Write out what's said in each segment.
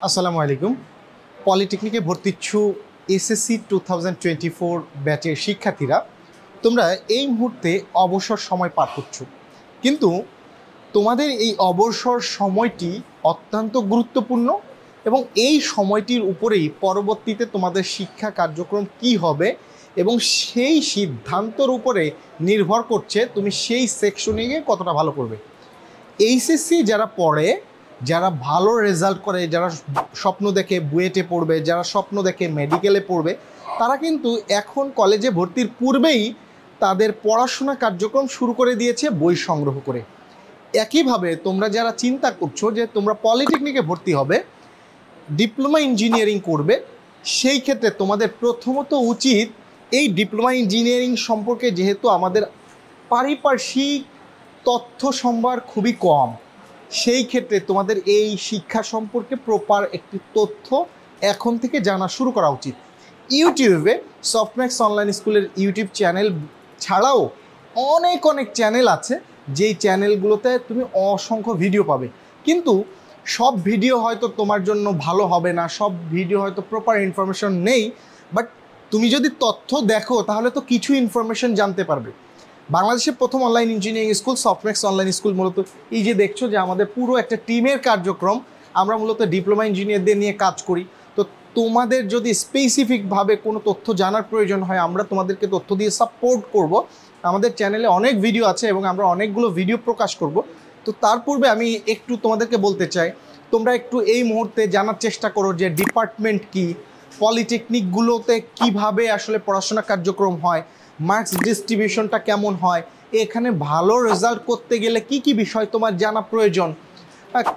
আসসালামু আলাইকুম। পলিটেকনিকে ভর্তি ইচ্ছু এসএসসি 2024 ব্যাচের শিক্ষার্থীরা, তোমরা এই মুহূর্তে অবসর সময় পার করছো, কিন্তু তোমাদের এই অবসর সময়টি অত্যন্ত গুরুত্বপূর্ণ এবং এই সময়টির উপরেই পরবর্তীতে তোমাদের শিক্ষা কার্যক্রম কি হবে এবং সেই সিদ্ধান্তর উপরে নির্ভর করছে তুমি সেই সেকশনে গিয়ে কতটা ভালো করবে। এইচএসসি যারা পড়ে, যারা ভালো রেজাল্ট করে, যারা স্বপ্ন দেখে বুয়েটে পড়বে, যারা স্বপ্ন দেখে মেডিকেলে পড়বে, তারা কিন্তু এখন কলেজে ভর্তির পূর্বেই তাদের পড়াশোনা কার্যক্রম শুরু করে দিয়েছে বই সংগ্রহ করে। একইভাবে তোমরা যারা চিন্তা করছো যে তোমরা পলিটেকনিকে ভর্তি হবে, ডিপ্লোমা ইঞ্জিনিয়ারিং করবে, সেই ক্ষেত্রে তোমাদের প্রথমত উচিত এই ডিপ্লোমা ইঞ্জিনিয়ারিং সম্পর্কে, যেহেতু আমাদের পারিপার্শ্বিক তথ্য সম্ভার খুবই কম, সেই ক্ষেত্রে তোমাদের এই শিক্ষা সম্পর্কে প্রপার একটি তথ্য এখন থেকে জানা শুরু করা উচিত। ইউটিউবে সফটম্যাক্স অনলাইন স্কুলের ইউটিউব চ্যানেল ছাড়াও অনেক চ্যানেল আছে, যেই চ্যানেলগুলোতে তুমি অসংখ্য ভিডিও পাবে, কিন্তু সব ভিডিও হয়তো তোমার জন্য ভালো হবে না, সব ভিডিও হয়তো প্রপার ইনফরমেশন নেই, বাট তুমি যদি তথ্য দেখো তাহলে তো কিছু ইনফরমেশন জানতে পারবে। বাংলাদেশের প্রথম online engineering school Softmax online school মূলত এই যে দেখছো যে আমাদের পুরো একটা টিমের কার্যক্রম, আমরা মূলত ডিপ্লোমা ইঞ্জিনিয়ারদের নিয়ে কাজ করি। তো তোমাদের যদি স্পেসিফিকভাবে কোনো তথ্য জানার প্রয়োজন হয়, আমরা তোমাদেরকে তথ্য দিয়ে সাপোর্ট করব। আমাদের চ্যানেলে অনেক ভিডিও আছে এবং আমরা অনেকগুলো ভিডিও প্রকাশ করব। তো তার পূর্বে আমি একটু তোমাদেরকে বলতে চাই, তোমরা একটু এই মুহূর্তে জানার চেষ্টা করো যে ডিপার্টমেন্ট কি, পলিটেকনিকগুলোতে কিভাবে আসলে পড়াশোনা কার্যক্রম হয়, মার্কস ডিস্ট্রিবিউশনটা কেমন হয়, এখানে ভালো রেজাল্ট করতে গেলে কি কি বিষয় তোমার জানা প্রয়োজন,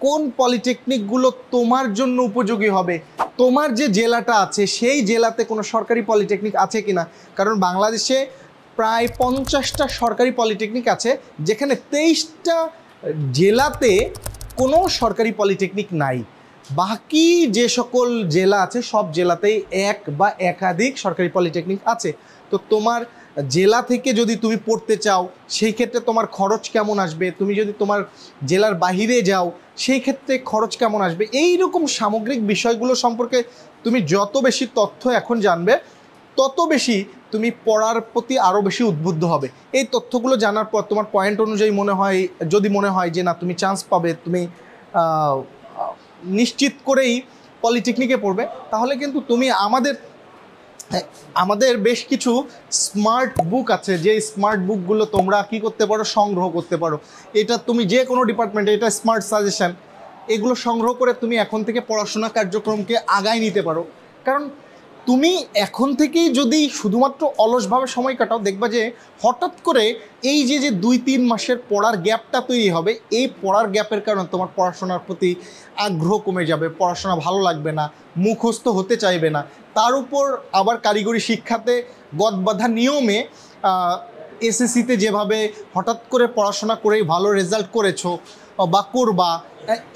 কোন পলিটেকনিকগুলো তোমার জন্য উপযোগী হবে, তোমার যে জেলাটা আছে সেই জেলাতে কোনো সরকারি পলিটেকনিক আছে কিনা। কারণ বাংলাদেশে প্রায় 50টা সরকারি পলিটেকনিক আছে, যেখানে 23টা জেলাতে কোনো সরকারি পলিটেকনিক নাই। বাকি যে সকল জেলা আছে সব জেলাতেই এক বা একাধিক সরকারি পলিটেকনিক আছে। তো তোমার জেলা থেকে যদি তুমি পড়তে চাও, সেই ক্ষেত্রে তোমার খরচ কেমন আসবে, তুমি যদি তোমার জেলার বাহিরে যাও সেই ক্ষেত্রে খরচ কেমন আসবে, এই রকম সামগ্রিক বিষয়গুলো সম্পর্কে তুমি যত বেশি তথ্য এখন জানবে, তত বেশি তুমি পড়ার প্রতি আরও বেশি উদ্বুদ্ধ হবে। এই তথ্যগুলো জানার পর তোমার পয়েন্ট অনুযায়ী যদি মনে হয় যে না তুমি চান্স পাবে, তুমি নিশ্চিত করেই পলিটেকনিকে পড়বে, তাহলে কিন্তু তুমি আমাদের বেশ কিছু স্মার্ট বুক আছে, যে স্মার্ট বুকগুলো তোমরা কি করতে পারো, সংগ্রহ করতে পারো। এটা তুমি যে কোনো ডিপার্টমেন্টে, এটা স্মার্ট সাজেশন, এগুলো সংগ্রহ করে তুমি এখন থেকে পড়াশোনা কার্যক্রমকে আগায় নিতে পারো। কারণ তুমি এখন থেকেই যদি শুধুমাত্র অলসভাবে সময় কাটাও, দেখবা যে হঠাৎ করে এই যে 2-3 মাসের পড়ার গ্যাপটা তৈরি হবে, এই পড়ার গ্যাপের কারণে তোমার পড়াশোনার প্রতি আগ্রহ কমে যাবে, পড়াশোনা ভালো লাগবে না, মুখস্থ হতে চাইবে না। তার উপর আবার কারিগরি শিক্ষাতে গদবাঁধা নিয়মে এসএসসিতে যেভাবে হঠাৎ করে পড়াশোনা করেই ভালো রেজাল্ট করেছো বা করবা,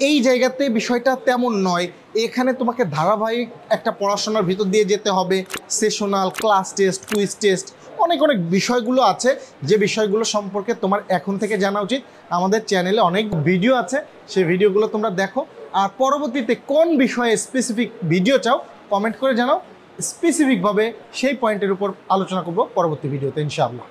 এই জায়গাতে বিষয়টা তেমন নয়। এখানে তোমাকে ধারাবাহিক একটা পড়াশোনার ভিতর দিয়ে যেতে হবে, sessional, class test, quiz test, অনেক বিষয়গুলো আছে, যে বিষয়গুলো সম্পর্কে তোমার এখন থেকে জানা উচিত। আমাদের চ্যানেলে অনেক ভিডিও আছে, সেই ভিডিওগুলো তোমরা দেখো। আর পরবর্তীতে কোন বিষয়ে স্পেসিফিক ভিডিও চাও কমেন্ট করে জানাও, স্পেসিফিকভাবে সেই পয়েন্টের উপর আলোচনা করব পরবর্তী ভিডিওতে ইনশাআল্লাহ।